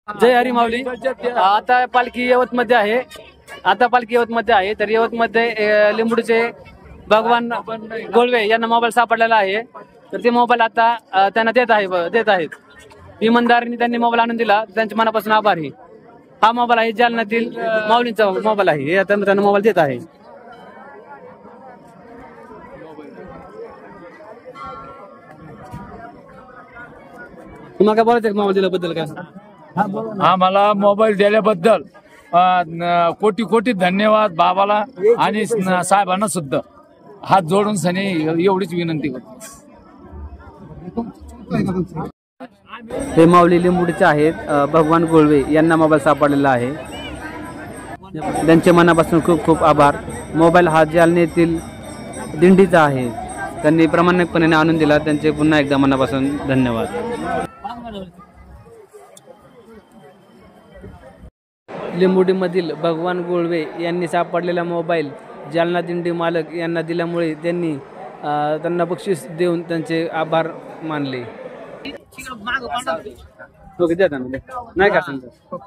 जय हरी माऊली। आता पालखी यवतमध्ये आहे. तर यवतमध्ये लिंबूडचे भगवान गोळवे यांना मोबाईल सापडलेला आहे. तर ते मोबाईल आता त्यांना देत आहेत. इमानदारीने त्यांनी मोबाईल आणून दिला, त्यांच्या मनापासून आभारी. हा मोबाईल आहे जालन्यातील माऊलींचा मोबाईल आहे. हे आता त्यांना मोबाईल देत आहे. तुम्हाला काय बोलायचं मोबाईल दिल्याबद्दल? काय आम्हाला मोबाईल दिल्याबद्दल कोटी कोटी धन्यवाद बाबाला आणि साहेबांना सुद्धा हात जोडून सनी एवढीच विनंती करतो. हे माऊली लिंबूडचे आहेत. भगवान गोळवे यांना मोबाईल सापडलेला आहे. त्यांचे मनापासून खूप खूप आभार. मोबाईल हा जालन्यातील दिंडीचा आहे. त्यांनी प्रामाणिकपणे आणून दिला. त्यांचे पुन्हा एकदा मनापासून धन्यवाद. लिंबुडीमधील भगवान गोळवे यांनी सापडलेला मोबाईल जालना दिंडी मालक यांना दिल्यामुळे त्यांना बक्षीस देऊन त्यांचे आभार मानले. नाही का सांगतो.